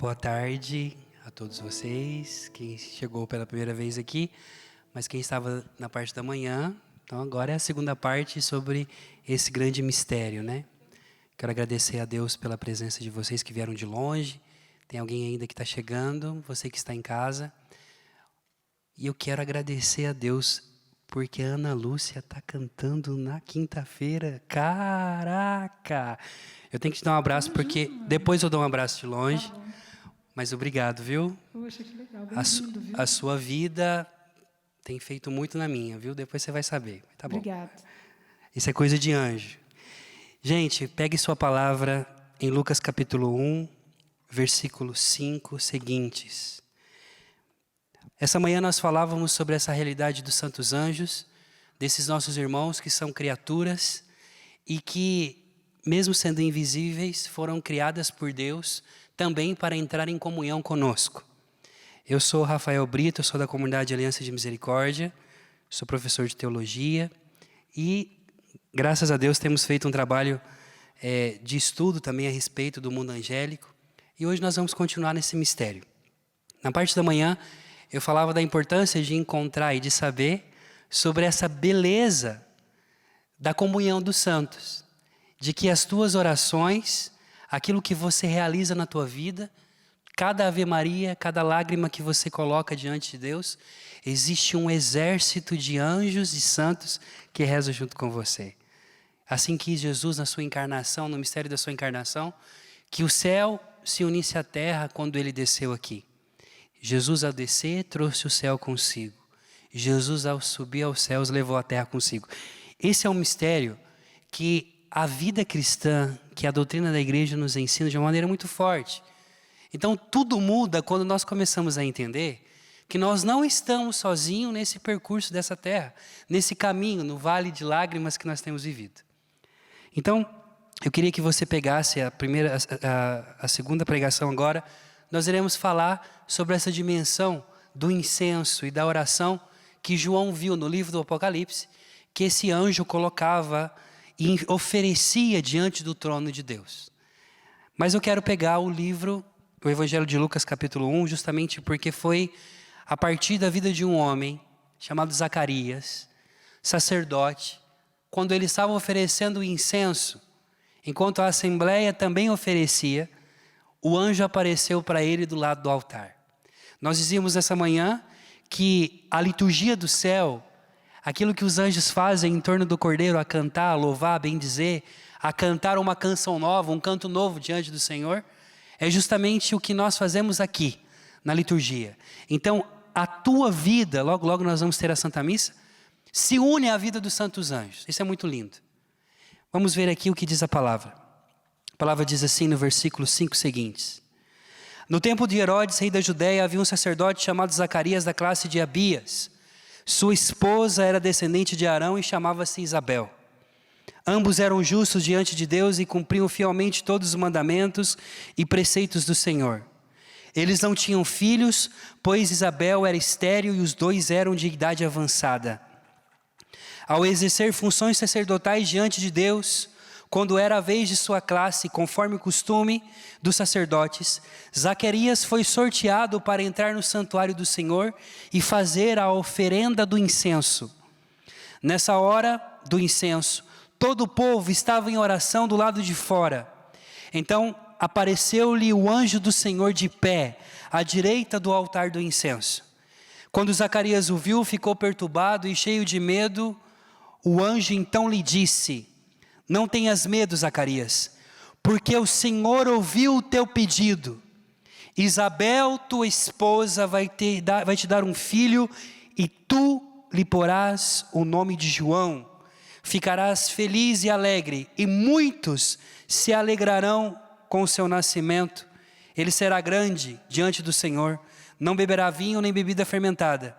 boa tarde a todos vocês, quem chegou pela primeira vez aqui, mas quem estava na parte da manhã. Então agora é a segunda parte sobre esse grande mistério, né? Quero agradecer a Deus pela presença de vocês que vieram de longe. Tem alguém ainda que está chegando, você que está em casa. E eu quero agradecer a Deus porque a Ana Lúcia está cantando na quinta-feira. Caraca! Eu tenho que te dar um abraço porque depois eu dou um abraço de longe. Tá bom. Mas obrigado, viu? Poxa, que legal. Bem-vindo, viu? A sua vida tem feito muito na minha, viu? Depois você vai saber. Tá bom. Obrigada. Isso é coisa de anjo. Gente, pegue sua palavra em Lucas capítulo 1, versículo 5 seguintes. Essa manhã nós falávamos sobre essa realidade dos santos anjos, desses nossos irmãos que são criaturas e que, mesmo sendo invisíveis, foram criadas por Deus também para entrar em comunhão conosco. Eu sou Rafael Brito, sou da comunidade Aliança de Misericórdia, sou professor de teologia e, graças a Deus, temos feito um trabalho de estudo também a respeito do mundo angélico e hoje nós vamos continuar nesse mistério. Na parte da manhã, eu falava da importância de encontrar e de saber sobre essa beleza da comunhão dos santos, de que as tuas orações, aquilo que você realiza na tua vida, cada Ave Maria, cada lágrima que você coloca diante de Deus, existe um exército de anjos e santos que rezam junto com você. Assim quis Jesus na sua encarnação, no mistério da sua encarnação, que o céu se unisse à terra quando ele desceu aqui. Jesus, ao descer, trouxe o céu consigo. Jesus, ao subir aos céus, levou a terra consigo. Esse é um mistério que a vida cristã, que a doutrina da igreja nos ensina de uma maneira muito forte. Então, tudo muda quando nós começamos a entender que nós não estamos sozinhos nesse percurso dessa terra, nesse caminho, no vale de lágrimas que nós temos vivido. Então, eu queria que você pegasse a segunda pregação agora. Nós iremos falar sobre essa dimensão do incenso e da oração que João viu no livro do Apocalipse, que esse anjo colocava e oferecia diante do trono de Deus. Mas eu quero pegar o Evangelho de Lucas capítulo 1, justamente porque foi a partir da vida de um homem chamado Zacarias, sacerdote, quando ele estava oferecendo o incenso, enquanto a assembleia também oferecia, o anjo apareceu para ele do lado do altar. Nós dizíamos essa manhã que a liturgia do céu, aquilo que os anjos fazem em torno do Cordeiro, a cantar, a louvar, a bendizer, a cantar uma canção nova, um canto novo diante do Senhor, é justamente o que nós fazemos aqui, na liturgia. Então, a tua vida, logo logo nós vamos ter a Santa Missa, se une à vida dos santos anjos. Isso é muito lindo. Vamos ver aqui o que diz a palavra. A palavra diz assim no versículo 5 seguintes. No tempo de Herodes, rei da Judéia, havia um sacerdote chamado Zacarias da classe de Abias. Sua esposa era descendente de Arão e chamava-se Isabel. Ambos eram justos diante de Deus e cumpriam fielmente todos os mandamentos e preceitos do Senhor. Eles não tinham filhos, pois Isabel era estéril e os dois eram de idade avançada. Ao exercer funções sacerdotais diante de Deus, quando era a vez de sua classe, conforme o costume dos sacerdotes, Zacarias foi sorteado para entrar no santuário do Senhor e fazer a oferenda do incenso. Nessa hora do incenso, todo o povo estava em oração do lado de fora. Então apareceu-lhe o anjo do Senhor de pé, à direita do altar do incenso. Quando Zacarias o viu, ficou perturbado e cheio de medo. O anjo então lhe disse: não tenhas medo, Zacarias, porque o Senhor ouviu o teu pedido. Isabel, tua esposa, vai te dar um filho e tu lhe porás o nome de João. Ficarás feliz e alegre, e muitos se alegrarão com o seu nascimento. Ele será grande diante do Senhor, não beberá vinho nem bebida fermentada.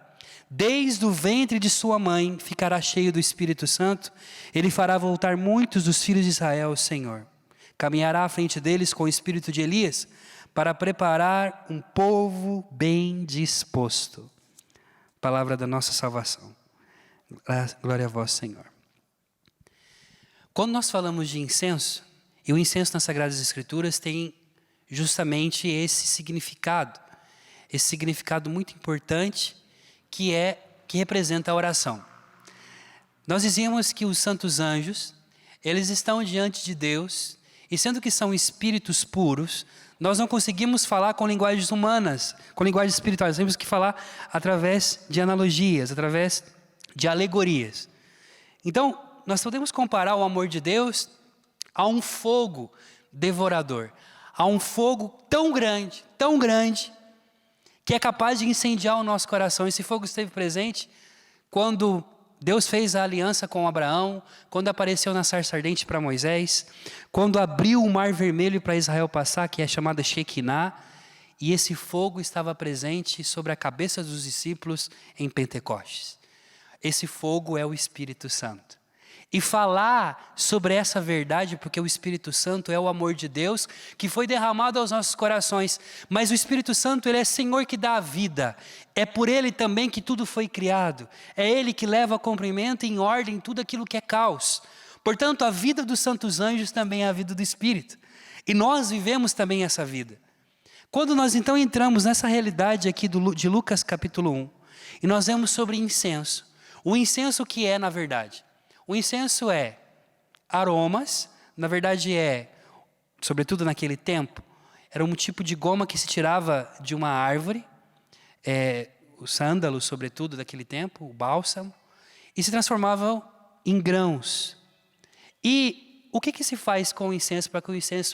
Desde o ventre de sua mãe ficará cheio do Espírito Santo. Ele fará voltar muitos dos filhos de Israel ao Senhor. Caminhará à frente deles com o espírito de Elias, para preparar um povo bem disposto. Palavra da nossa salvação. Glória a vós, Senhor. Quando nós falamos de incenso, e o incenso nas Sagradas Escrituras tem justamente esse significado muito importante que representa a oração. Nós dizíamos que os santos anjos, eles estão diante de Deus, e sendo que são espíritos puros, nós não conseguimos falar com linguagens humanas, com linguagens espirituais, nós temos que falar através de analogias, através de alegorias. Então, nós podemos comparar o amor de Deus a um fogo devorador, a um fogo tão grande, que é capaz de incendiar o nosso coração. Esse fogo esteve presente quando Deus fez a aliança com Abraão, quando apareceu na sarça ardente para Moisés, quando abriu o mar vermelho para Israel passar, que é chamada Shekinah, e esse fogo estava presente sobre a cabeça dos discípulos em Pentecostes. Esse fogo é o Espírito Santo. E falar sobre essa verdade, porque o Espírito Santo é o amor de Deus que foi derramado aos nossos corações, mas o Espírito Santo, ele é Senhor que dá a vida, é por ele também que tudo foi criado, é ele que leva a cumprimento e em ordem tudo aquilo que é caos. Portanto, a vida dos santos anjos também é a vida do Espírito, e nós vivemos também essa vida. Quando nós então entramos nessa realidade aqui de Lucas capítulo 1, e nós vemos sobre incenso, o incenso que é na verdade? O incenso é aromas, na verdade sobretudo naquele tempo, era um tipo de goma que se tirava de uma árvore, o sândalo sobretudo daquele tempo, o bálsamo, e se transformavam em grãos. E o que se faz com o incenso para que o incenso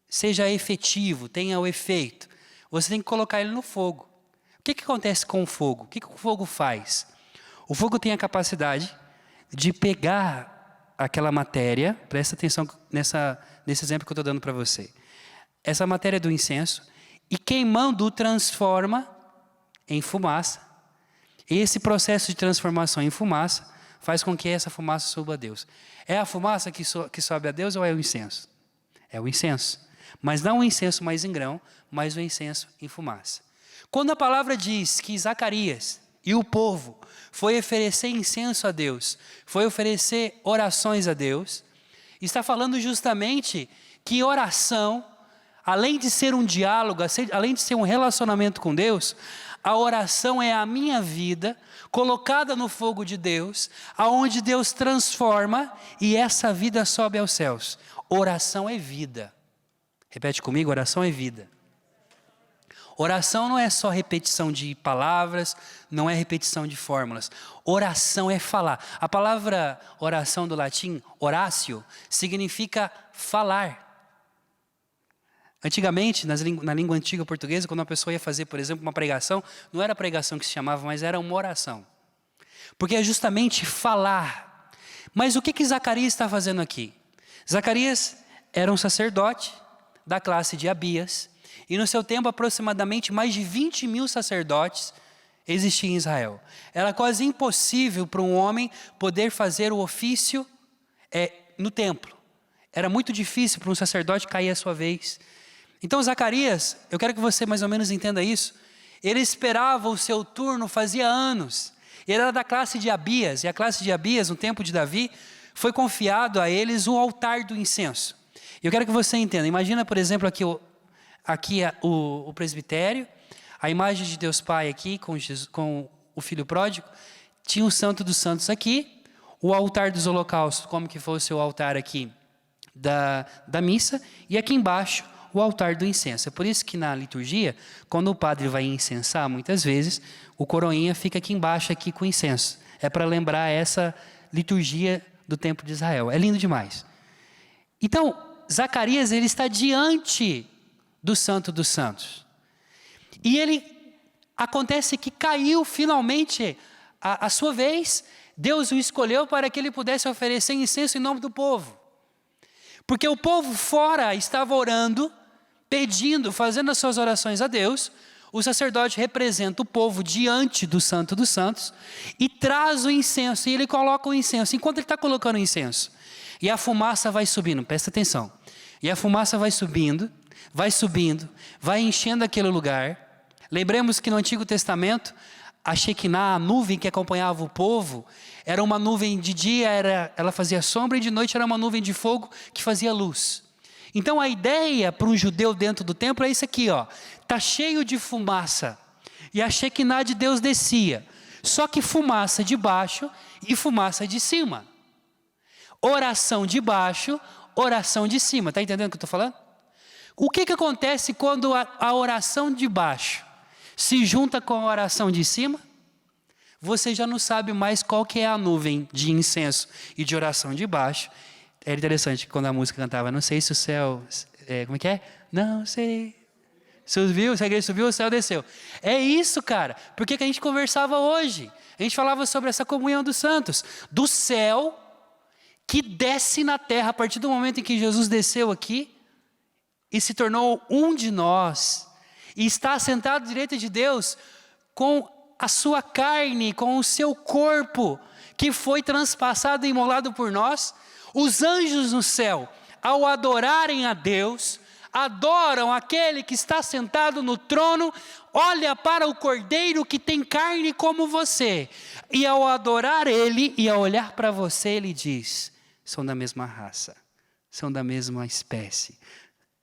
seja efetivo, tenha o efeito? Você tem que colocar ele no fogo. O que acontece com o fogo? O que o fogo faz? O fogo tem a capacidade de pegar aquela matéria, presta atenção nesse exemplo que eu estou dando para você. Essa matéria do incenso, e queimando transforma em fumaça. E esse processo de transformação em fumaça faz com que essa fumaça suba a Deus. É a fumaça que sobe a Deus ou é o incenso? É o incenso. Mas não o incenso mais em grão, mas o incenso em fumaça. Quando a palavra diz que Zacarias e o povo foi oferecer incenso a Deus, foi oferecer orações a Deus, está falando justamente que oração, além de ser um diálogo, além de ser um relacionamento com Deus, a oração é a minha vida colocada no fogo de Deus, aonde Deus transforma e essa vida sobe aos céus. Oração é vida. Repete comigo, oração é vida. Oração não é só repetição de palavras, não é repetição de fórmulas. Oração é falar. A palavra oração do latim, oratio, significa falar. Antigamente, na língua antiga portuguesa, quando uma pessoa ia fazer, por exemplo, uma pregação, não era pregação que se chamava, mas era uma oração. Porque é justamente falar. Mas o que Zacarias está fazendo aqui? Zacarias era um sacerdote da classe de Abias, e no seu tempo, aproximadamente mais de 20 mil sacerdotes existiam em Israel. Era quase impossível para um homem poder fazer o ofício no templo. Era muito difícil para um sacerdote cair a sua vez. Então Zacarias, eu quero que você mais ou menos entenda isso, ele esperava o seu turno fazia anos. Ele era da classe de Abias, e a classe de Abias, no tempo de Davi, foi confiado a eles o altar do incenso. Eu quero que você entenda, imagina por exemplo aqui o presbitério, a imagem de Deus Pai aqui com o Filho Pródigo, tinha o Santo dos Santos aqui, o altar dos holocaustos, como que fosse o altar aqui da missa, e aqui embaixo o altar do incenso. É por isso que na liturgia, quando o padre vai incensar, muitas vezes, o coroinha fica aqui embaixo aqui com incenso. É para lembrar essa liturgia do templo de Israel. É lindo demais. Então, Zacarias, ele está diante do Santo dos Santos. E acontece que caiu finalmente a sua vez, Deus o escolheu para que ele pudesse oferecer incenso em nome do povo. Porque o povo fora estava orando, pedindo, fazendo as suas orações a Deus, o sacerdote representa o povo diante do Santo dos Santos e traz o incenso, e ele coloca o incenso, enquanto ele está colocando o incenso, e a fumaça vai subindo, presta atenção, e a fumaça vai subindo, vai enchendo aquele lugar. Lembremos que no Antigo Testamento, a Shekinah, a nuvem que acompanhava o povo, era uma nuvem de dia, ela fazia sombra, e de noite era uma nuvem de fogo que fazia luz. Então a ideia para um judeu dentro do templo é isso aqui, ó. Tá cheio de fumaça. E a Shekinah de Deus descia. Só que fumaça de baixo e fumaça de cima. Oração de baixo, oração de cima. Está entendendo o que eu estou falando? O que acontece quando a oração de baixo se junta com a oração de cima? Você já não sabe mais qual que é a nuvem de incenso e de oração de baixo. Era interessante quando a música cantava, não sei se o céu... como é que é? Não sei... Subiu, se a igreja subiu, o céu desceu. É isso, cara. Por que a gente conversava hoje? A gente falava sobre essa comunhão dos santos. Do céu que desce na terra a partir do momento em que Jesus desceu aqui e se tornou um de nós. E está assentado à direita de Deus com a sua carne, com o seu corpo que foi transpassado e imolado por nós. Os anjos no céu, ao adorarem a Deus, adoram aquele que está sentado no trono, olha para o cordeiro que tem carne como você, e ao adorar ele e ao olhar para você, ele diz: são da mesma raça, são da mesma espécie.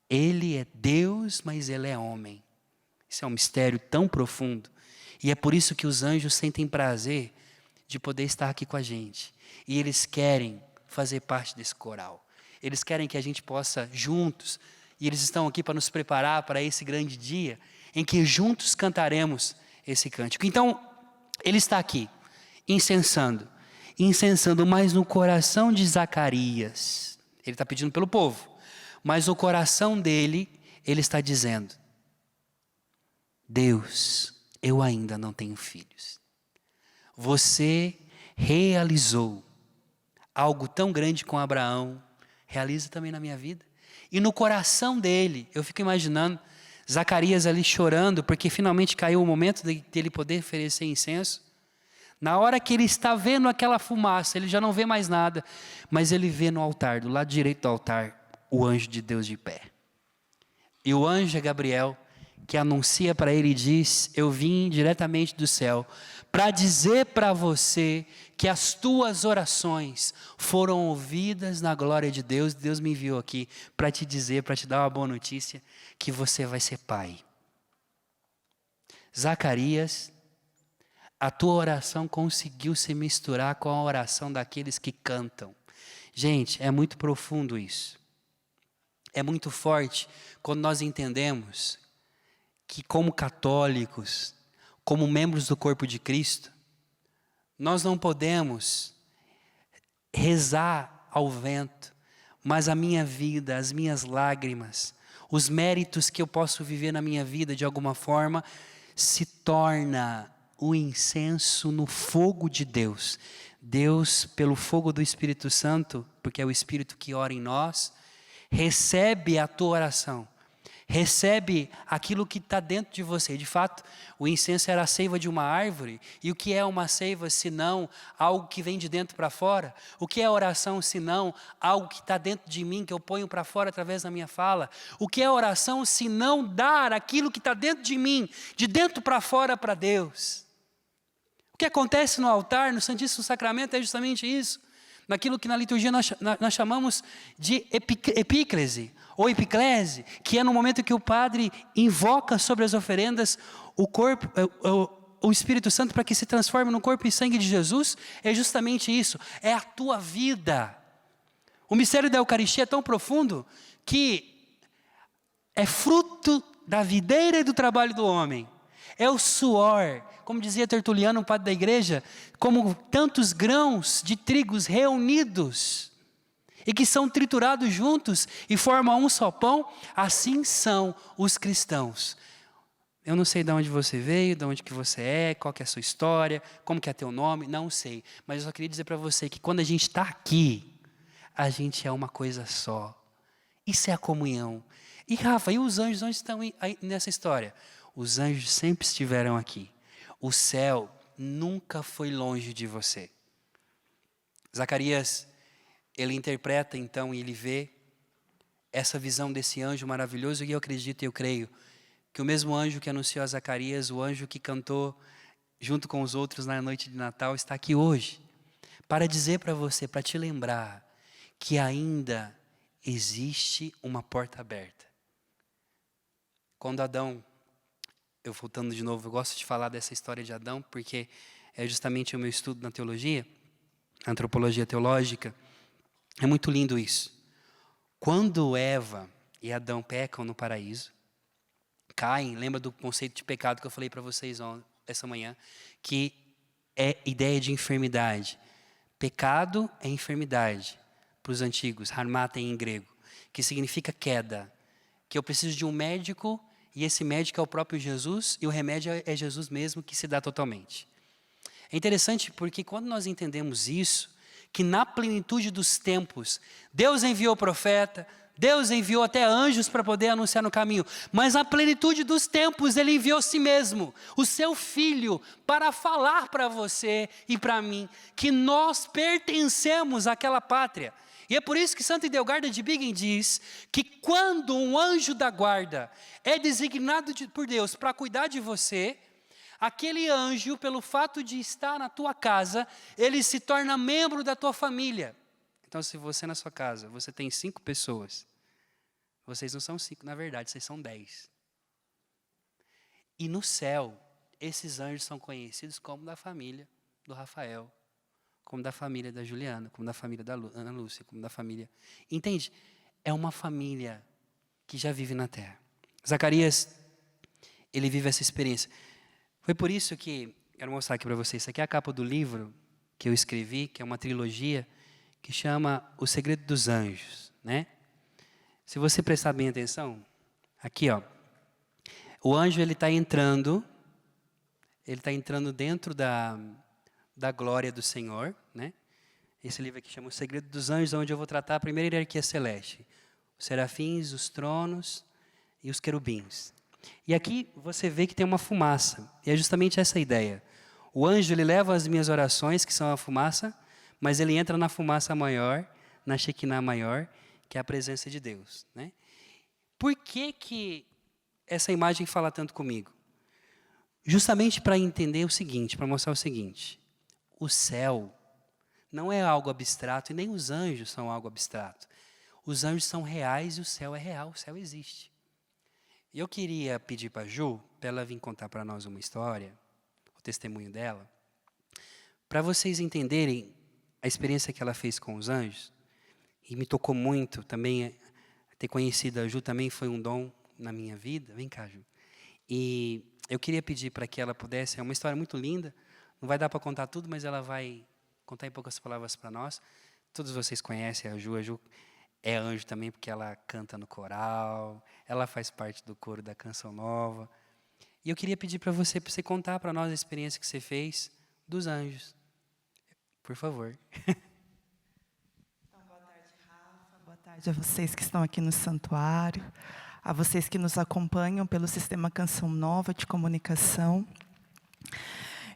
Ele é Deus, mas ele é homem. Isso é um mistério tão profundo, e é por isso que os anjos sentem prazer de poder estar aqui com a gente, e eles querem fazer parte desse coral, eles querem que a gente possa juntos. E eles estão aqui para nos preparar para esse grande dia em que juntos cantaremos esse cântico. Então, ele está aqui, incensando, mas no coração de Zacarias. Ele está pedindo pelo povo, mas no coração dele, ele está dizendo: Deus, eu ainda não tenho filhos. Você realizou algo tão grande com Abraão, realiza também na minha vida. E no coração dele, eu fico imaginando Zacarias ali chorando, porque finalmente caiu o momento de ele poder oferecer incenso. Na hora que ele está vendo aquela fumaça, ele já não vê mais nada, mas ele vê no altar, do lado direito do altar, o anjo de Deus de pé. E o anjo é Gabriel, que anuncia para ele e diz: eu vim diretamente do céu para dizer para você que as tuas orações foram ouvidas na glória de Deus. Deus me enviou aqui para te dizer, para te dar uma boa notícia, que você vai ser pai. Zacarias, a tua oração conseguiu se misturar com a oração daqueles que cantam. Gente, é muito profundo isso. É muito forte quando nós entendemos que, como católicos, como membros do corpo de Cristo, nós não podemos rezar ao vento, mas a minha vida, as minhas lágrimas, os méritos que eu posso viver na minha vida de alguma forma, se torna o incenso no fogo de Deus. Deus, pelo fogo do Espírito Santo, porque é o Espírito que ora em nós, recebe a tua oração. Recebe aquilo que está dentro de você. De fato, o incenso era a seiva de uma árvore. E o que é uma seiva, senão algo que vem de dentro para fora? O que é oração, senão algo que está dentro de mim, que eu ponho para fora através da minha fala? O que é oração, senão dar aquilo que está dentro de mim, de dentro para fora para Deus? O que acontece no altar, no Santíssimo Sacramento, é justamente isso. Naquilo que na liturgia nós chamamos de epíclese, ou epiclese, que é no momento que o padre invoca sobre as oferendas o corpo, o Espírito Santo para que se transforme no corpo e sangue de Jesus. É justamente isso, é a tua vida. O mistério da Eucaristia é tão profundo que é fruto da videira e do trabalho do homem. É o suor, como dizia Tertuliano, um padre da igreja, como tantos grãos de trigos reunidos e que são triturados juntos e formam um só pão, assim são os cristãos. Eu não sei de onde você veio, de onde que você é, qual que é a sua história, como que é teu nome, não sei. Mas eu só queria dizer para você que quando a gente está aqui, a gente é uma coisa só. Isso é a comunhão. E Rafa, e os anjos onde estão aí nessa história? Os anjos sempre estiveram aqui. O céu nunca foi longe de você. Zacarias, ele interpreta então e ele vê essa visão desse anjo maravilhoso, e eu acredito e eu creio que o mesmo anjo que anunciou a Zacarias, o anjo que cantou junto com os outros na noite de Natal, está aqui hoje para dizer para você, para te lembrar que ainda existe uma porta aberta. Quando Adão, eu voltando de novo, eu gosto de falar dessa história de Adão, porque é justamente o meu estudo na teologia, antropologia teológica. É muito lindo isso. Quando Eva e Adão pecam no paraíso, caem, lembra do conceito de pecado que eu falei para vocês essa manhã, que é ideia de enfermidade. Pecado é enfermidade, para os antigos, harmata em grego, que significa queda, que eu preciso de um médico, e esse médico é o próprio Jesus, e o remédio é Jesus mesmo que se dá totalmente. É interessante porque quando nós entendemos isso, que na plenitude dos tempos, Deus enviou profeta, Deus enviou até anjos para poder anunciar no caminho, mas na plenitude dos tempos Ele enviou si mesmo, o seu Filho, para falar para você e para mim, que nós pertencemos àquela pátria. E é por isso que Santa Idelgarda de Bingen diz que quando um anjo da guarda é designado por Deus para cuidar de você, aquele anjo, pelo fato de estar na tua casa, ele se torna membro da tua família. Então, se você na sua casa, você tem 5 pessoas, vocês não são 5, na verdade, vocês são 10. E no céu, esses anjos são conhecidos como da família do Rafael, como da família da Juliana, como da família da Ana Lúcia, como da família... Entende? É uma família que já vive na terra. Zacarias, ele vive essa experiência. Foi por isso que, quero mostrar aqui para vocês, isso aqui é a capa do livro que eu escrevi, que é uma trilogia, que chama O Segredo dos Anjos, né? Se você prestar bem atenção, aqui, ó, o anjo ele está entrando dentro da glória do Senhor, né? Esse livro aqui chama O Segredo dos Anjos, onde eu vou tratar a primeira hierarquia celeste, os serafins, os tronos e os querubins. E aqui você vê que tem uma fumaça, e é justamente essa a ideia. O anjo ele leva as minhas orações, que são a fumaça, mas ele entra na fumaça maior, na Shekinah maior, que é a presença de Deus, né? Por que essa imagem fala tanto comigo? Justamente para entender o seguinte, para mostrar o seguinte: o céu não é algo abstrato e nem os anjos são algo abstrato. Os anjos são reais e o céu é real, o céu existe. E eu queria pedir para a Ju, para ela vir contar para nós uma história, o testemunho dela, para vocês entenderem a experiência que ela fez com os anjos. E me tocou muito também, ter conhecido a Ju também foi um dom na minha vida. Vem cá, Ju. E eu queria pedir para que ela pudesse, é uma história muito linda, não vai dar para contar tudo, mas ela vai contar em poucas palavras para nós. Todos vocês conhecem a Ju é anjo também, porque ela canta no coral, ela faz parte do coro da Canção Nova. E eu queria pedir para você contar para nós a experiência que você fez dos anjos. Por favor. Então, boa tarde, Rafa. Boa tarde a vocês que estão aqui no santuário, a vocês que nos acompanham pelo Sistema Canção Nova de Comunicação.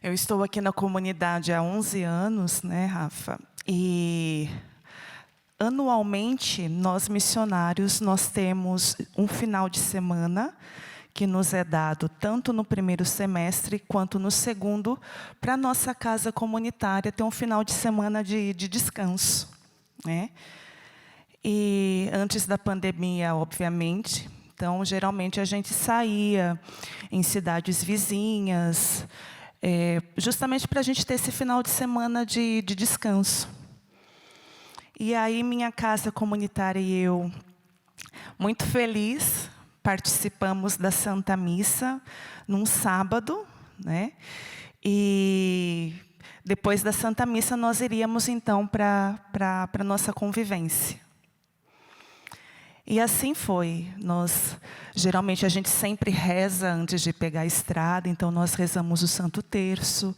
Eu estou aqui na comunidade há 11 anos, né, Rafa? E anualmente, nós missionários, nós temos um final de semana que nos é dado tanto no primeiro semestre quanto no segundo, para a nossa casa comunitária ter um final de semana de descanso, né? E antes da pandemia, obviamente, então, geralmente a gente saía em cidades vizinhas, justamente para a gente ter esse final de semana de descanso. E aí, minha casa comunitária e eu, muito feliz, participamos da Santa Missa num sábado, né? E depois da Santa Missa nós iríamos então para a nossa convivência. E assim foi. Geralmente a gente sempre reza antes de pegar a estrada, então nós rezamos o Santo Terço,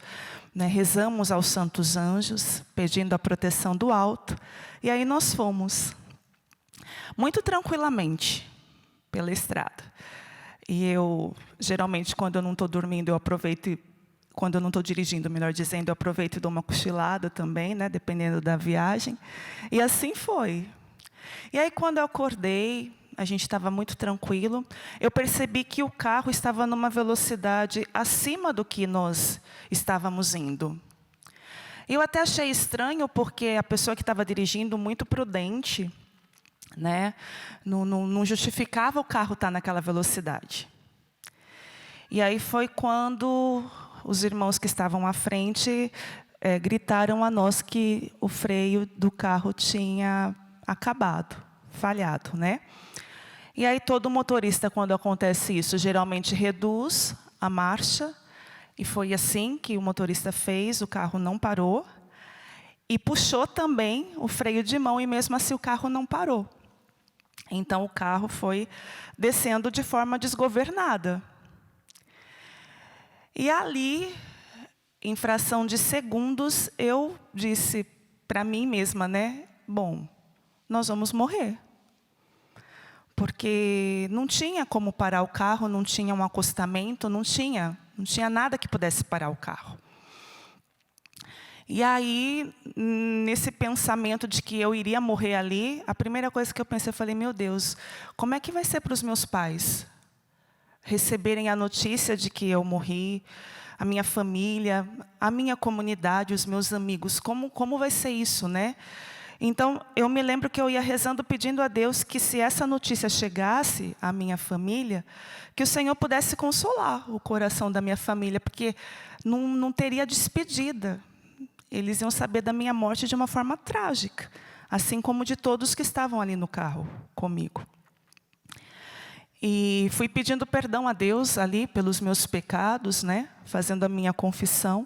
né? Rezamos aos santos anjos, pedindo a proteção do alto, e aí nós fomos, muito tranquilamente, pela estrada. E eu, geralmente, quando eu não estou dormindo, eu aproveito, quando eu não estou dirigindo, melhor dizendo, eu aproveito e dou uma cochilada também, né, dependendo da viagem. E assim foi. E aí, quando eu acordei, a gente estava muito tranquilo, eu percebi que o carro estava numa velocidade acima do que nós estávamos indo. Eu até achei estranho, porque a pessoa que estava dirigindo, muito prudente, né? Não justificava o carro estar naquela velocidade. E aí foi quando os irmãos que estavam à frente gritaram a nós que o freio do carro tinha acabado, falhado, né? E aí todo motorista, quando acontece isso, geralmente reduz a marcha. E foi assim que o motorista fez, o carro não parou. E puxou também o freio de mão, e mesmo assim o carro não parou. Então o carro foi descendo de forma desgovernada. E ali, em fração de segundos, eu disse para mim mesma, né? Bom, nós vamos morrer. Porque não tinha como parar o carro, não tinha um acostamento, não tinha nada que pudesse parar o carro. E aí, nesse pensamento de que eu iria morrer ali, a primeira coisa que eu pensei, eu falei, meu Deus, como é que vai ser para os meus pais receberem a notícia de que eu morri, a minha família, a minha comunidade, os meus amigos, como vai ser isso, né? Então, eu me lembro que eu ia rezando, pedindo a Deus que se essa notícia chegasse à minha família, que o Senhor pudesse consolar o coração da minha família, porque não teria despedida. Eles iam saber da minha morte de uma forma trágica, assim como de todos que estavam ali no carro comigo. E fui pedindo perdão a Deus ali pelos meus pecados, né? Fazendo a minha confissão,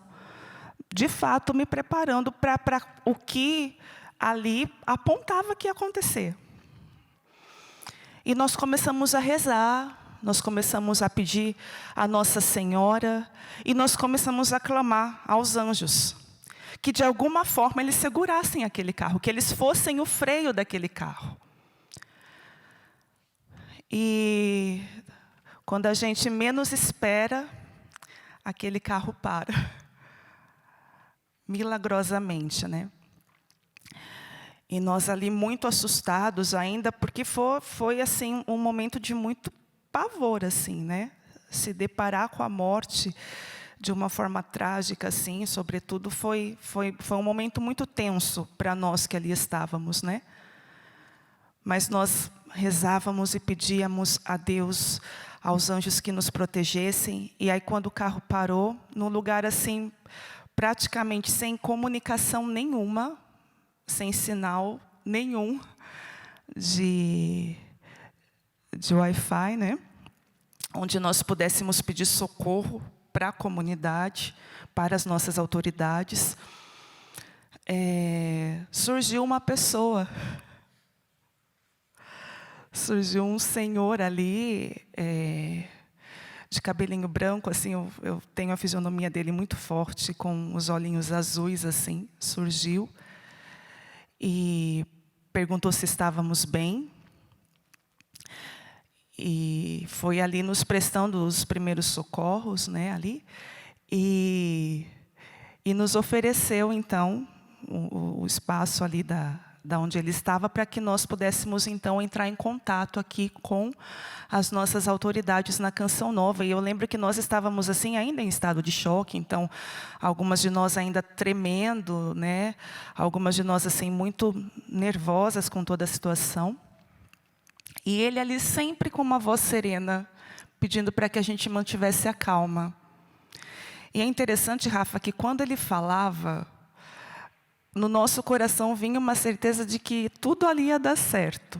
de fato me preparando para o que ali apontava que ia acontecer. E nós começamos a rezar, nós começamos a pedir a Nossa Senhora, e nós começamos a clamar aos anjos, que de alguma forma eles segurassem aquele carro, que eles fossem o freio daquele carro. E quando a gente menos espera, aquele carro para. Milagrosamente, né? E nós ali muito assustados ainda, porque foi assim, um momento de muito pavor, assim, né? Se deparar com a morte de uma forma trágica, assim, sobretudo, foi um momento muito tenso para nós que ali estávamos, né? Mas nós rezávamos e pedíamos a Deus, aos anjos que nos protegessem. E aí, quando o carro parou, num lugar assim, praticamente sem comunicação nenhuma, sem sinal nenhum de Wi-Fi, né? Onde nós pudéssemos pedir socorro para a comunidade, para as nossas autoridades. Surgiu uma pessoa. Surgiu um senhor ali, de cabelinho branco, assim, eu tenho a fisionomia dele muito forte, com os olhinhos azuis, assim, surgiu. E perguntou se estávamos bem. E foi ali nos prestando os primeiros socorros, né, ali. E nos ofereceu, então, o espaço ali da onde ele estava, para que nós pudéssemos, então, entrar em contato aqui com as nossas autoridades na Canção Nova. E eu lembro que nós estávamos, assim, ainda em estado de choque, então, algumas de nós ainda tremendo, né? Algumas de nós, assim, muito nervosas com toda a situação. E ele ali sempre com uma voz serena, pedindo para que a gente mantivesse a calma. E é interessante, Rafa, que quando ele falava, no nosso coração vinha uma certeza de que tudo ali ia dar certo,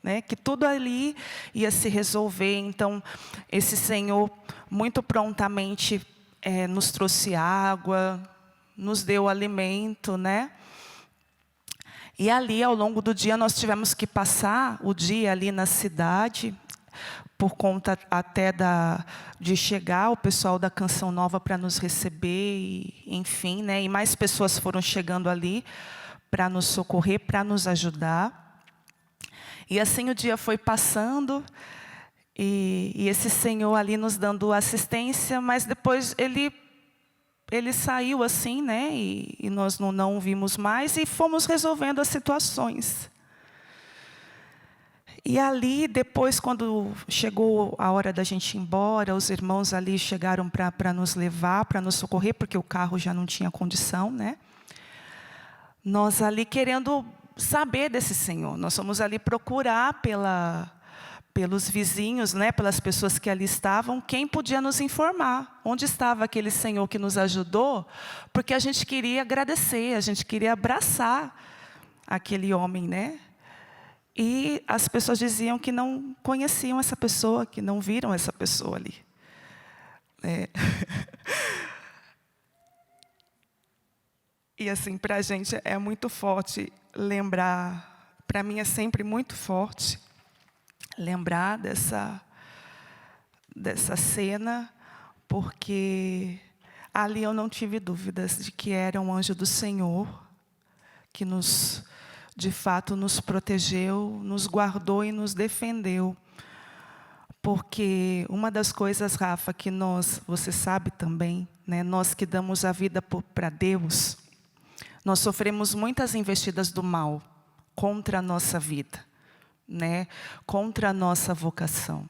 né? Que tudo ali ia se resolver. Então, esse Senhor muito prontamente nos trouxe água, nos deu alimento, né? E ali, ao longo do dia, nós tivemos que passar o dia ali na cidade, por conta até de chegar o pessoal da Canção Nova para nos receber, e, enfim, né? E mais pessoas foram chegando ali para nos socorrer, para nos ajudar. E assim o dia foi passando, e esse Senhor ali nos dando assistência, mas depois ele saiu assim, né? E nós não o vimos mais, e fomos resolvendo as situações. E ali, depois, quando chegou a hora da gente ir embora, os irmãos ali chegaram para nos levar, para nos socorrer, porque o carro já não tinha condição, né? Nós ali querendo saber desse senhor. Nós fomos ali procurar pelos vizinhos, né, pelas pessoas que ali estavam, quem podia nos informar onde estava aquele senhor que nos ajudou, porque a gente queria agradecer, a gente queria abraçar aquele homem, né? E as pessoas diziam que não conheciam essa pessoa, que não viram essa pessoa ali. E assim, para a gente é muito forte lembrar, para mim é sempre muito forte lembrar dessa cena, porque ali eu não tive dúvidas de que era um anjo do Senhor, que de fato nos protegeu, nos guardou e nos defendeu. Porque uma das coisas, Rafa, que você sabe também, né, nós que damos a vida para Deus, nós sofremos muitas investidas do mal contra a nossa vida, né, contra a nossa vocação.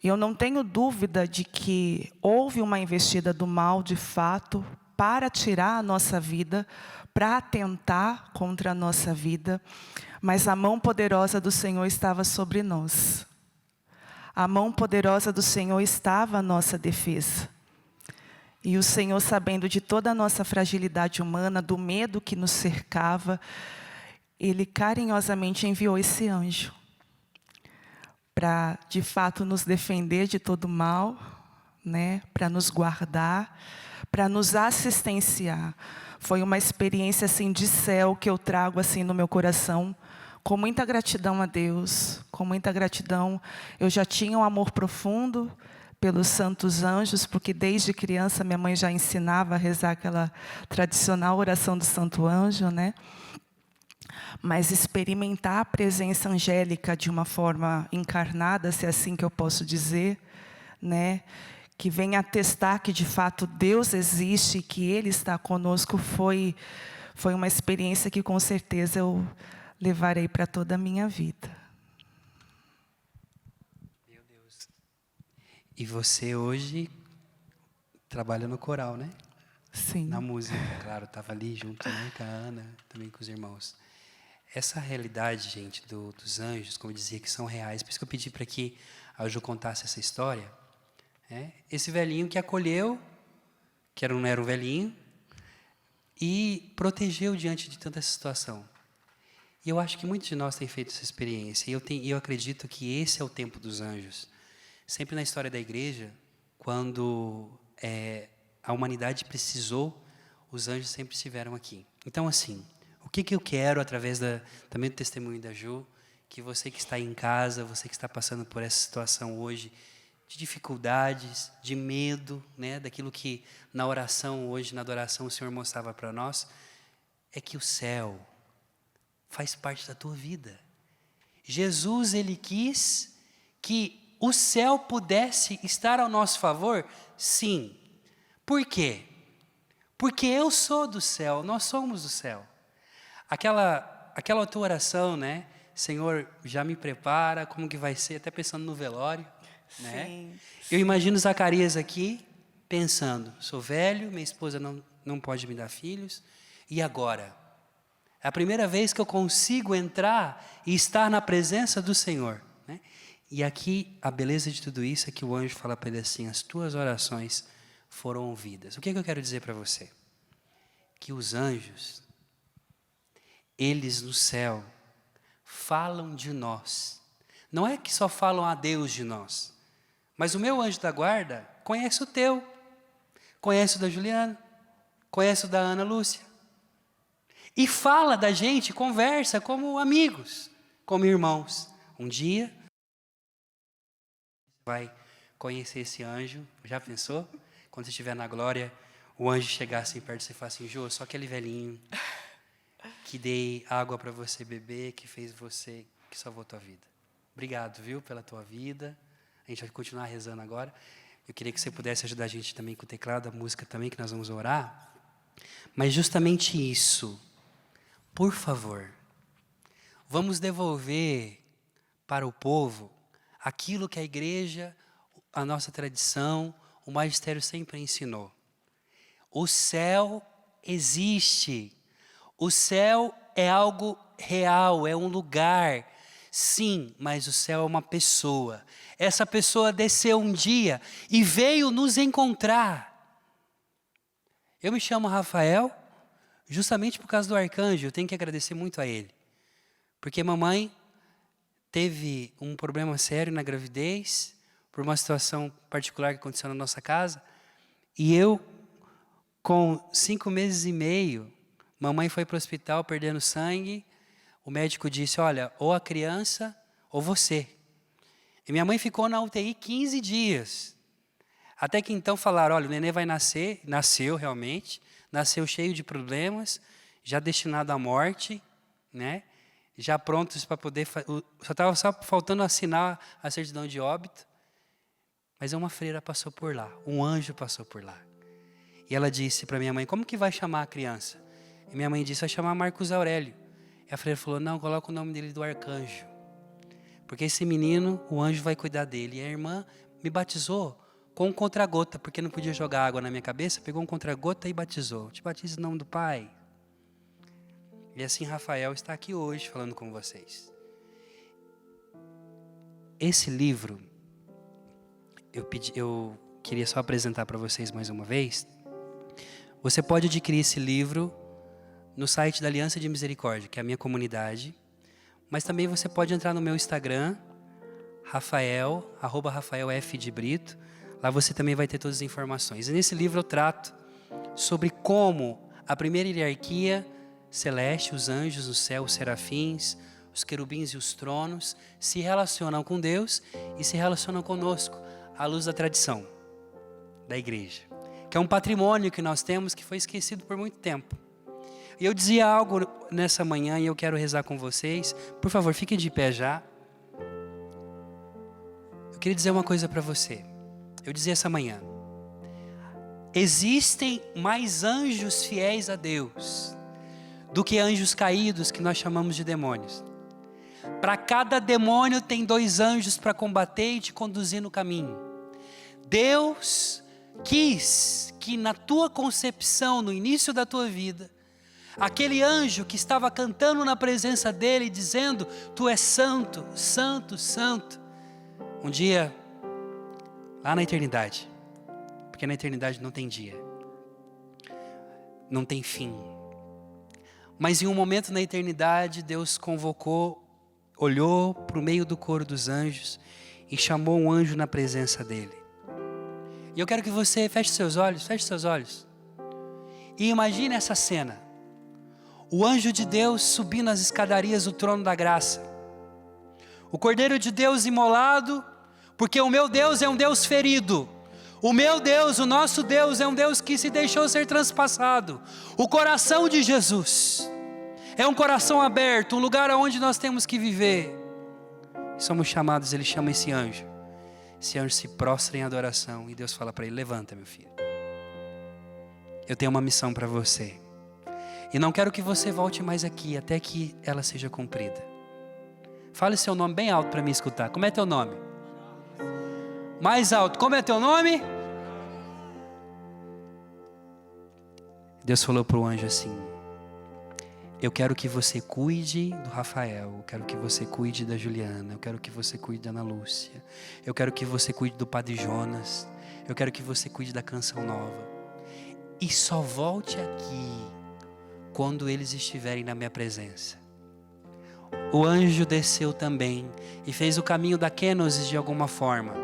E eu não tenho dúvida de que houve uma investida do mal, de fato, para tirar a nossa vida, para atentar contra a nossa vida, mas a mão poderosa do Senhor estava sobre nós. A mão poderosa do Senhor estava à nossa defesa. E o Senhor, sabendo de toda a nossa fragilidade humana, do medo que nos cercava, Ele carinhosamente enviou esse anjo para, de fato, nos defender de todo mal, né? Para nos guardar, para nos assistenciar. Foi uma experiência assim de céu que eu trago assim no meu coração, com muita gratidão a Deus, com muita gratidão. Eu já tinha um amor profundo pelos santos anjos, porque desde criança minha mãe já ensinava a rezar aquela tradicional oração do santo anjo, né? Mas experimentar a presença angélica de uma forma encarnada, se é assim que eu posso dizer, né? Que vem atestar que de fato Deus existe, que Ele está conosco, foi uma experiência que com certeza eu levarei para toda a minha vida. Meu Deus. E você hoje trabalha no coral, né? Sim. Na música, claro, estava ali junto, né, com a Ana, também com os irmãos. Essa realidade, gente, dos anjos, como eu dizia, que são reais, por isso que eu pedi para que a Ju contasse essa história. Esse velhinho que acolheu, que não era um velhinho, e protegeu diante de tanta situação. E eu acho que muitos de nós têm feito essa experiência. E eu acredito que esse é o tempo dos anjos. Sempre na história da igreja, quando a humanidade precisou, os anjos sempre estiveram aqui. Então, assim, o que eu quero, através também do testemunho da Ju, que você que está aí em casa, você que está passando por essa situação hoje, de dificuldades, de medo, né, daquilo que na oração hoje, na adoração, o Senhor mostrava para nós, é que o céu faz parte da tua vida. Jesus, Ele quis que o céu pudesse estar ao nosso favor? Sim. Por quê? Porque eu sou do céu, nós somos do céu. Aquela tua oração, né? Senhor, já me prepara, como que vai ser? Até pensando no velório, né? Sim. Eu imagino Zacarias aqui, pensando, sou velho, minha esposa não pode me dar filhos, e agora? É a primeira vez que eu consigo entrar e estar na presença do Senhor, né? E aqui, a beleza de tudo isso é que o anjo fala para ele assim, as tuas orações foram ouvidas. O que eu quero dizer para você? Que os anjos, eles no céu, falam de nós. Não é que só falam a Deus de nós, mas o meu anjo da guarda conhece o teu, conhece o da Juliana, conhece o da Ana Lúcia. E fala da gente, conversa como amigos, como irmãos. Um dia, vai conhecer esse anjo, já pensou? Quando você estiver na glória, o anjo chegar assim perto de você e falar assim, Jô, só aquele velhinho que dei água para você beber, que fez você, que salvou a tua vida. Obrigado, viu, pela tua vida. A gente vai continuar rezando agora. Eu queria que você pudesse ajudar a gente também com o teclado, a música também, que nós vamos orar. Mas justamente isso, por favor, vamos devolver para o povo aquilo que a igreja, a nossa tradição, o magistério sempre ensinou. O céu existe. O céu é algo real, é um lugar. Sim, mas o céu é uma pessoa. Essa pessoa desceu um dia e veio nos encontrar. Eu me chamo Rafael, justamente por causa do arcanjo. Eu tenho que agradecer muito a ele. Porque mamãe teve um problema sério na gravidez, por uma situação particular que aconteceu na nossa casa. E eu, com 5 meses e meio, mamãe foi para o hospital perdendo sangue. O médico disse, olha, ou a criança ou você. E minha mãe ficou na UTI 15 dias. Até que então falaram, olha, o nenê vai nascer. Nasceu realmente. Nasceu cheio de problemas, já destinado à morte, né? Já prontos para poder... Só estava faltando assinar a certidão de óbito. Mas uma freira passou por lá, um anjo passou por lá. E ela disse para minha mãe, como que vai chamar a criança? E minha mãe disse, vai chamar Marcos Aurélio. E a freira falou, não, coloca o nome dele do arcanjo. Porque esse menino, o anjo vai cuidar dele. E a irmã me batizou com um contra-gota, porque não podia jogar água na minha cabeça, pegou um contra-gota e batizou. Te batizo em nome do Pai. E assim Rafael está aqui hoje falando com vocês. Esse livro, eu queria só apresentar para vocês mais uma vez. Você pode adquirir esse livro no site da Aliança de Misericórdia, que é a minha comunidade. Mas também você pode entrar no meu Instagram, Rafael, @RafaelFDebrito. Lá você também vai ter todas as informações. E nesse livro eu trato sobre como a primeira hierarquia celeste, os anjos, o céu, os serafins, os querubins e os tronos, se relacionam com Deus e se relacionam conosco, à luz da tradição da igreja. Que é um patrimônio que nós temos que foi esquecido por muito tempo. E eu dizia algo nessa manhã e eu quero rezar com vocês. Por favor, fiquem de pé já. Eu queria dizer uma coisa para você. Eu dizia essa manhã. Existem mais anjos fiéis a Deus do que anjos caídos que nós chamamos de demônios. Para cada demônio tem 2 anjos para combater e te conduzir no caminho. Deus quis que na tua concepção, no início da tua vida, aquele anjo que estava cantando na presença dele, dizendo, tu és santo, santo, santo. Um dia, lá na eternidade, porque na eternidade não tem dia, não tem fim. Mas em um momento na eternidade, Deus convocou, olhou para o meio do coro dos anjos e chamou um anjo na presença dele. E eu quero que você feche seus olhos. E imagine essa cena. O anjo de Deus subindo as escadarias do trono da graça. O Cordeiro de Deus imolado, porque o meu Deus é um Deus ferido. O meu Deus, o nosso Deus é um Deus que se deixou ser transpassado. O coração de Jesus é um coração aberto, um lugar onde nós temos que viver. Somos chamados, ele chama esse anjo. Esse anjo se prostra em adoração e Deus fala para ele, levanta meu filho. Eu tenho uma missão para você. E não quero que você volte mais aqui até que ela seja cumprida. Fale seu nome bem alto para me escutar. Como é teu nome? Mais alto. Como é teu nome? Deus falou para o anjo assim, eu quero que você cuide do Rafael, eu quero que você cuide da Juliana, eu quero que você cuide da Ana Lúcia, eu quero que você cuide do Padre Jonas, eu quero que você cuide da Canção Nova. E só volte aqui quando eles estiverem na minha presença. O anjo desceu também e fez o caminho da Kênosis de alguma forma,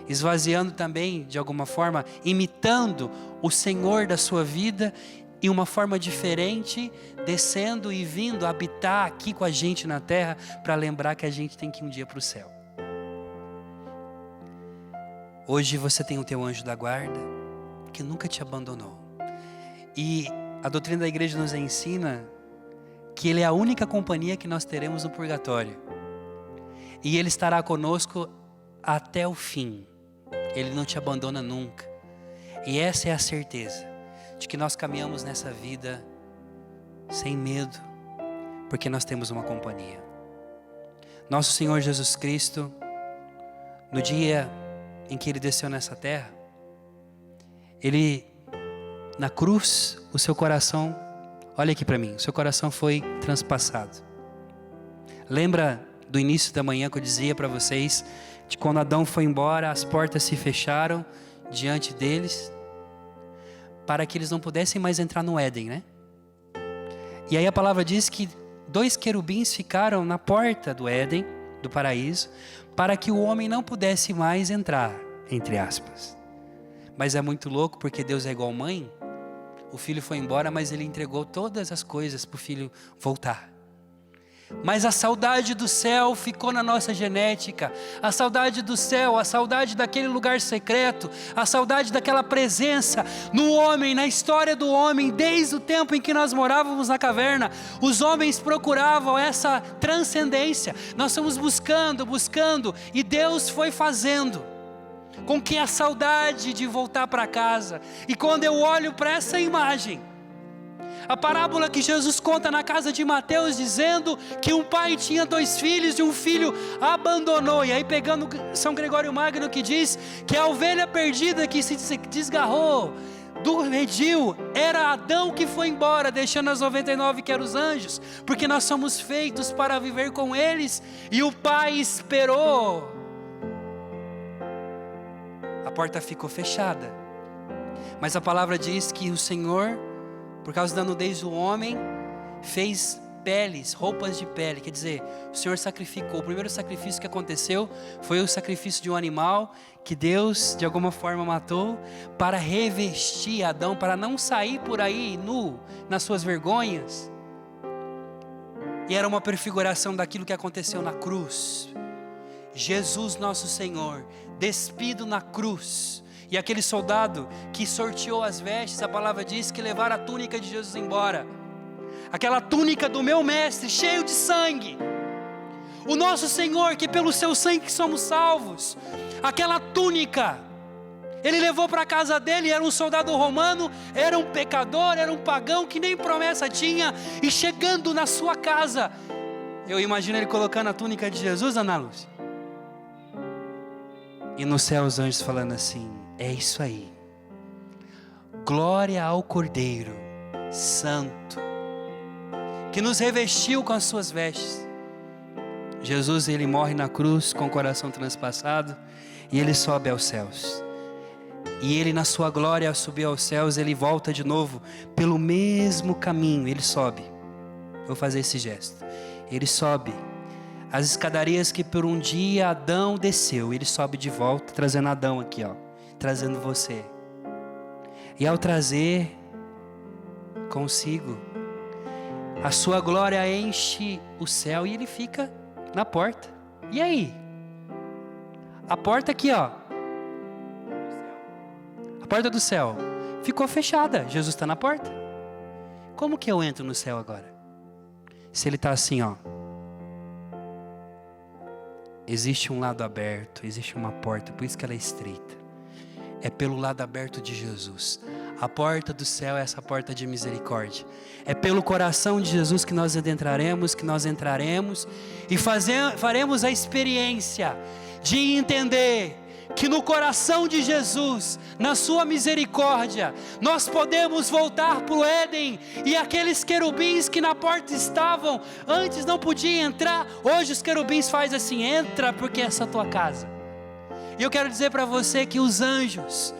esvaziando também de alguma forma, imitando o Senhor da sua vida em uma forma diferente, descendo e vindo habitar aqui com a gente na terra, para lembrar que a gente tem que ir um dia para o céu. Hoje você tem o teu anjo da guarda, que nunca te abandonou. E a doutrina da igreja nos ensina que ele é a única companhia que nós teremos no purgatório. E ele estará conosco até o fim. Ele não te abandona nunca. E essa é a certeza de que nós caminhamos nessa vida sem medo, porque nós temos uma companhia. Nosso Senhor Jesus Cristo, no dia em que Ele desceu nessa terra, Ele, na cruz, o seu coração, olha aqui para mim, o seu coração foi transpassado. Lembra do início da manhã que eu dizia para vocês, de quando Adão foi embora, as portas se fecharam diante deles, para que eles não pudessem mais entrar no Éden, né? E aí a palavra diz que 2 querubins ficaram na porta do Éden, do paraíso, para que o homem não pudesse mais entrar, entre aspas. Mas é muito louco, porque Deus é igual mãe. O filho foi embora, mas ele entregou todas as coisas para o filho voltar. Mas a saudade do céu ficou na nossa genética. A saudade do céu, a saudade daquele lugar secreto, a saudade daquela presença no homem, na história do homem. Desde o tempo em que nós morávamos na caverna, os homens procuravam essa transcendência. Nós fomos buscando, e Deus foi fazendo com que a saudade de voltar para casa. E quando eu olho para essa imagem, a parábola que Jesus conta na casa de Mateus, dizendo que um pai tinha 2 filhos e um filho abandonou. E aí pegando São Gregório Magno, que diz que a ovelha perdida que se desgarrou do redil era Adão, que foi embora, deixando as 99 que eram os anjos, porque nós somos feitos para viver com eles. E o pai esperou. A porta ficou fechada, mas a palavra diz que o Senhor, por causa da nudez do homem, fez peles, roupas de pele. Quer dizer, o Senhor sacrificou. O primeiro sacrifício que aconteceu foi o sacrifício de um animal que Deus de alguma forma matou para revestir Adão, para não sair por aí nu nas suas vergonhas. E era uma prefiguração daquilo que aconteceu na cruz. Jesus nosso Senhor, despido na cruz. E aquele soldado que sorteou as vestes, a palavra diz que levaram a túnica de Jesus embora. Aquela túnica do meu mestre, cheio de sangue. O nosso Senhor, que pelo seu sangue somos salvos. Aquela túnica, ele levou para a casa dele. Era um soldado romano, era um pecador, era um pagão que nem promessa tinha. E chegando na sua casa, eu imagino ele colocando a túnica de Jesus, Ana Lúcia. E no céu os anjos falando assim: é isso aí, glória ao Cordeiro Santo, que nos revestiu com as suas vestes. Jesus, ele morre na cruz com o coração transpassado, e ele sobe aos céus. E ele, na sua glória, ao subir aos céus, ele volta de novo pelo mesmo caminho. Ele sobe. Vou fazer esse gesto. Ele sobe as escadarias que por um dia Adão desceu. Ele sobe de volta, trazendo Adão aqui, ó, trazendo você. E ao trazer consigo, a sua glória enche o céu e ele fica na porta. E aí? A porta aqui, ó, a porta do céu ficou fechada. Jesus está na porta. Como que eu entro no céu agora? Se ele está assim, ó, existe um lado aberto, existe uma porta, por isso que ela é estreita. É pelo lado aberto de Jesus. A porta do céu é essa porta de misericórdia. É pelo coração de Jesus que nós adentraremos, que nós entraremos e faremos a experiência de entender que no coração de Jesus, na sua misericórdia, nós podemos voltar para o Éden. E aqueles querubins que na porta estavam, antes não podiam entrar, hoje os querubins fazem assim: entra, porque essa é a tua casa. E eu quero dizer para você que os anjos,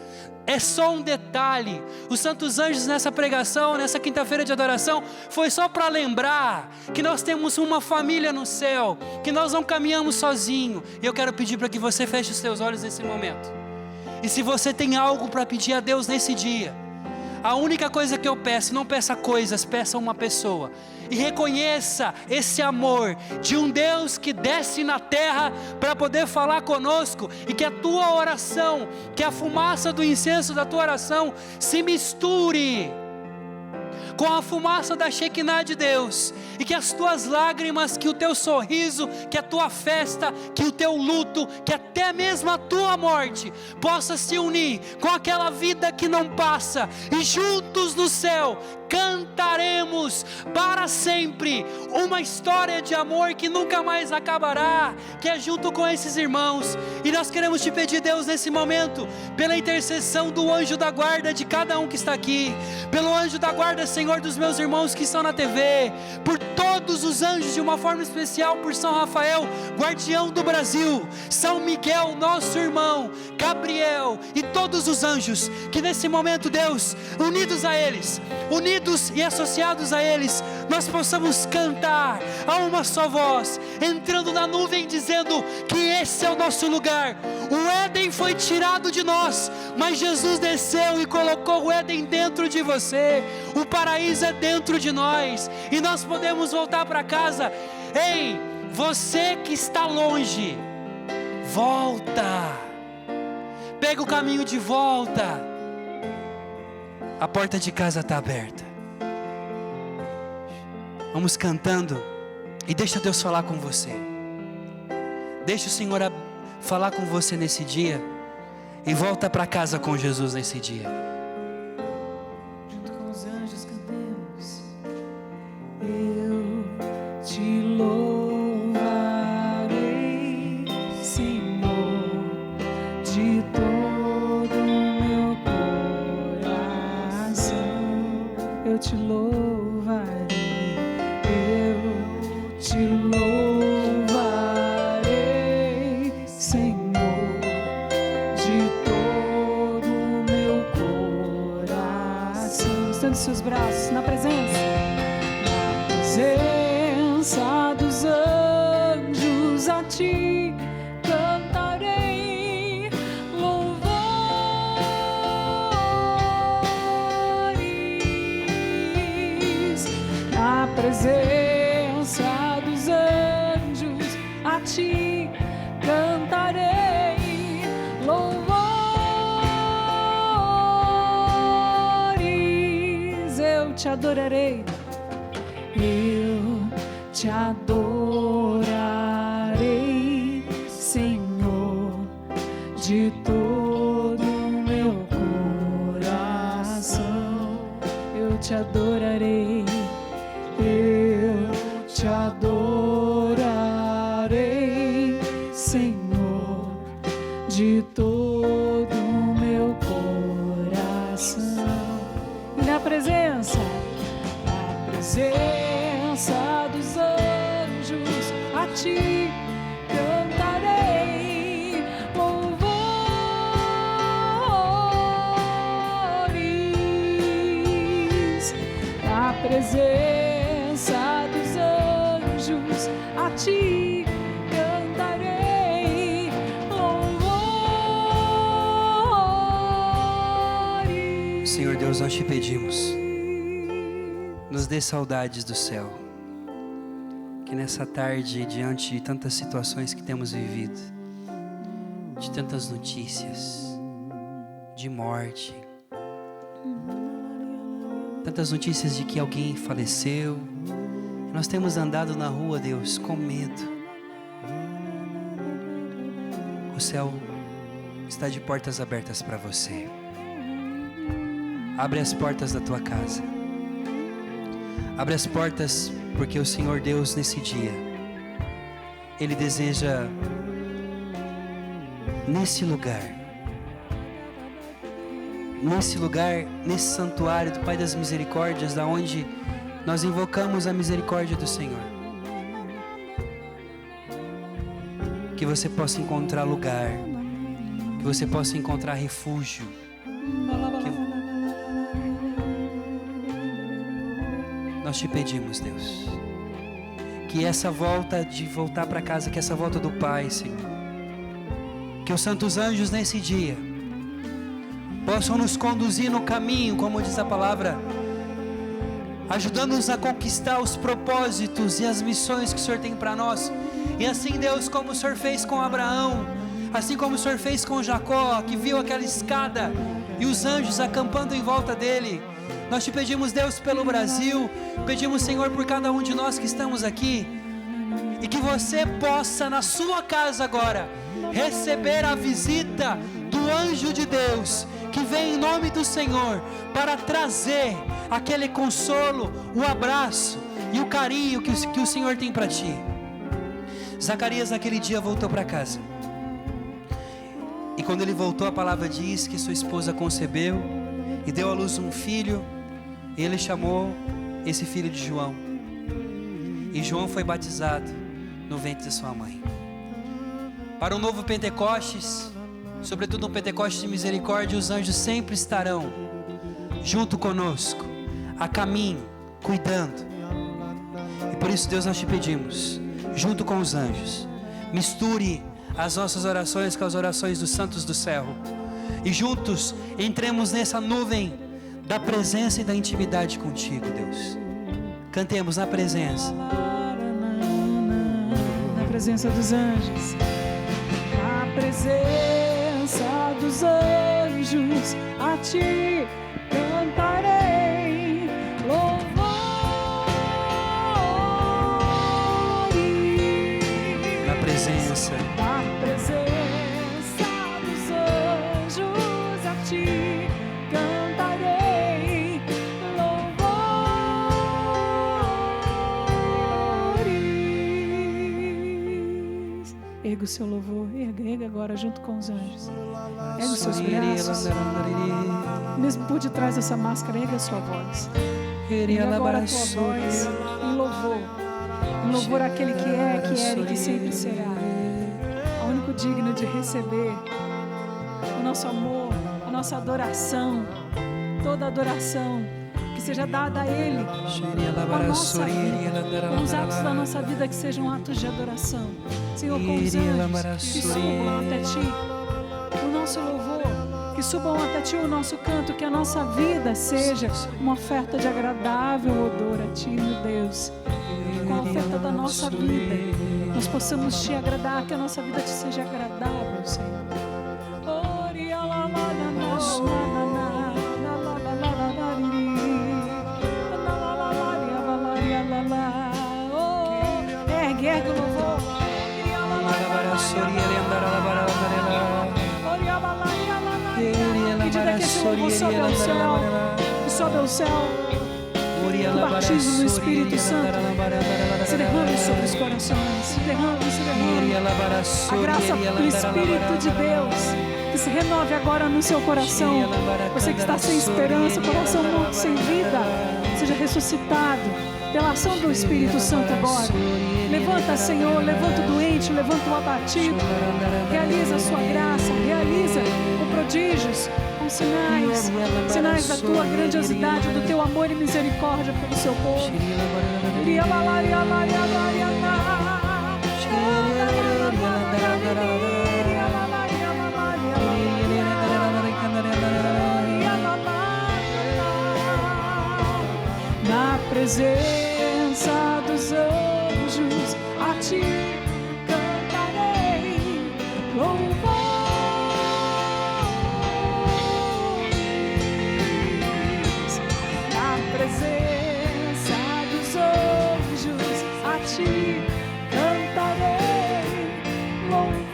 é só um detalhe. Os santos anjos nessa pregação, nessa quinta-feira de adoração, foi só para lembrar que nós temos uma família no céu, que nós não caminhamos sozinhos. E eu quero pedir para que você feche os seus olhos nesse momento. E se você tem algo para pedir a Deus nesse dia, a única coisa que eu peço, não peça coisas, peça uma pessoa. E reconheça esse amor de um Deus que desce na terra para poder falar conosco. E que a tua oração, que a fumaça do incenso da tua oração se misture com a fumaça da Shekinah de Deus. E que as tuas lágrimas, que o teu sorriso, que a tua festa, que o teu luto, que até mesmo a tua morte possa se unir com aquela vida que não passa. E juntos no céu cantaremos para sempre uma história de amor que nunca mais acabará, que é junto com esses irmãos. E nós queremos te pedir, Deus, nesse momento, pela intercessão do anjo da guarda de cada um que está aqui, pelo anjo da guarda, Senhor, dos meus irmãos que estão na TV, por todos os anjos, de uma forma especial, por São Rafael, guardião do Brasil, São Miguel, nosso irmão, Gabriel e todos os anjos, que nesse momento, Deus, unidos a eles, unidos e associados a eles, nós possamos cantar a uma só voz, entrando na nuvem, dizendo que esse é o nosso lugar. O Éden foi tirado de nós, mas Jesus desceu e colocou o Éden dentro de você. O paraíso é dentro de nós, e nós podemos voltar para casa. Ei, você que está longe, volta, pega o caminho de volta. A porta de casa está aberta. Vamos cantando e deixa Deus falar com você. Deixa o Senhor falar com você nesse dia, e volta para casa com Jesus nesse dia. Junto com os anjos cantemos. Eu te louvarei, Senhor, de todo o meu coração. Eu te louvarei, eu te louvarei, Senhor, de todo o meu coração. Estendo seus braços na presença dos anjos, a ti cantarei louvores. Na presença dos anjos, a ti cantarei louvores. Eu te adorarei, eu te adorarei, Senhor, de todo o meu coração. Eu te adorarei, eu te adorarei, Senhor, de todo o meu coração. E na presença dos anjos, a ti cantarei louvores. Na presença dos anjos, a ti cantarei louvores. Senhor Deus, nós te pedimos, nos dê saudades do céu. Que nessa tarde, diante de tantas situações que temos vivido, de tantas notícias, de morte, tantas notícias de que alguém faleceu, nós temos andado na rua, Deus, com medo. O céu está de portas abertas para você. Abre as portas da tua casa. Abre as portas, porque o Senhor Deus, nesse dia, Ele deseja, nesse lugar, nesse santuário do Pai das Misericórdias, da onde nós invocamos a misericórdia do Senhor, que você possa encontrar lugar, que você possa encontrar refúgio, nós te pedimos, Deus, que essa volta de voltar para casa, que essa volta do Pai, Senhor, que os santos anjos nesse dia possam nos conduzir no caminho, como diz a palavra, ajudando-nos a conquistar os propósitos e as missões que o Senhor tem para nós. E assim, Deus, como o Senhor fez com Abraão, assim como o Senhor fez com Jacó, que viu aquela escada e os anjos acampando em volta dele, nós te pedimos, Deus, pelo Brasil, pedimos, Senhor, por cada um de nós que estamos aqui, e que você possa, na sua casa agora, receber a visita do anjo de Deus, que que vem em nome do Senhor para trazer aquele consolo, o abraço e o carinho que o Senhor tem para ti. Zacarias naquele dia voltou para casa. E quando ele voltou, a palavra diz que sua esposa concebeu e deu à luz um filho. E ele chamou esse filho de João. E João foi batizado no ventre de sua mãe. Para um novo Pentecostes, sobretudo um Pentecostes de misericórdia, os anjos sempre estarão junto conosco, a caminho, cuidando. E por isso, Deus, nós te pedimos, junto com os anjos, misture as nossas orações com as orações dos santos do céu, e juntos entremos nessa nuvem da presença e da intimidade contigo, Deus. Cantemos na presença. Na presença dos anjos. Na presença dos anjos, a ti cantarei louvores. Na presença. Na presença dos anjos, a ti cantarei louvores. Erga o seu louvor, erga agora junto com os anjos. Erga os seus braços. Mesmo por detrás dessa máscara, erga a sua voz. Erga agora a tua voz em louvor. Em louvor àquele que é, que era e que sempre será. O único digno de receber o nosso amor, a nossa adoração, toda adoração que seja dada a Ele, com a nossa vida, com os atos da nossa vida que sejam atos de adoração. Senhor, com os anjos que subam até Ti o nosso louvor, que subam até Ti o nosso canto, que a nossa vida seja uma oferta de agradável odor a Ti, meu Deus. Com a oferta da nossa vida, nós possamos Te agradar, que a nossa vida Te seja agradável, Senhor. Ergue o louvor. À medida que esse louvor sobe ao céu, e sobe ao céu, o batismo no Espírito Santo se derrame sobre os corações, se derrame. A graça do Espírito de Deus que se renove agora no seu coração. Você que está sem esperança, coração morto, sem vida, seja ressuscitado pela ação do Espírito Santo agora. Levanta, Senhor, levanta o doente, levanta o abatido. Realiza a sua graça, realiza com prodígios, com sinais da tua grandiosidade, do teu amor e misericórdia pelo seu povo. Na presença dos anjos, a Ti cantarei louvores. Na presença dos anjos, a Ti cantarei louvores.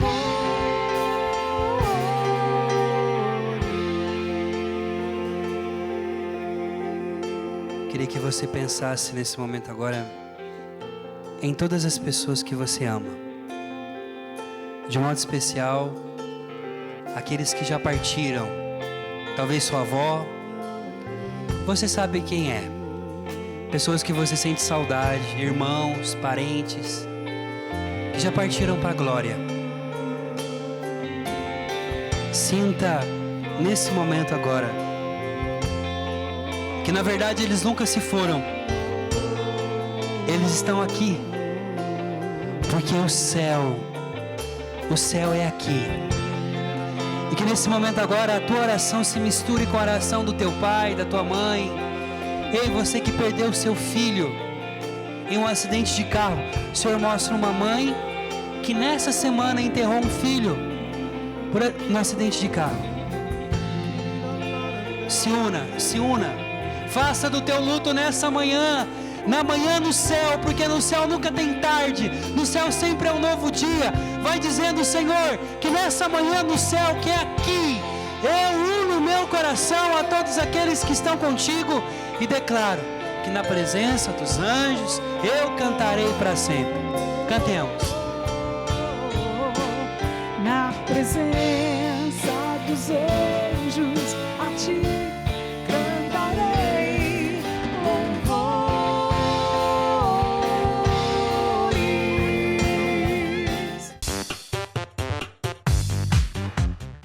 Queria que você pensasse nesse momento agora em todas as pessoas que você ama. De modo especial, aqueles que já partiram. Talvez sua avó. Você sabe quem é. Pessoas que você sente saudade, irmãos, parentes, que já partiram para a glória. Sinta nesse momento agora que na verdade eles nunca se foram. Eles estão aqui porque o céu é aqui. E que nesse momento agora a tua oração se misture com a oração do teu pai, da tua mãe. Ei, você que perdeu seu filho em um acidente de carro, o Senhor mostra uma mãe que nessa semana enterrou um filho no acidente de carro. Se una, faça do teu luto nessa manhã, na manhã no céu, porque no céu nunca tem tarde, no céu sempre é um novo dia. Vai dizendo, Senhor, que nessa manhã no céu, que é aqui, Eu uno meu coração a todos aqueles que estão contigo e declaro que na presença dos anjos eu cantarei para sempre. Cantemos. Na presença dos anjos, a ti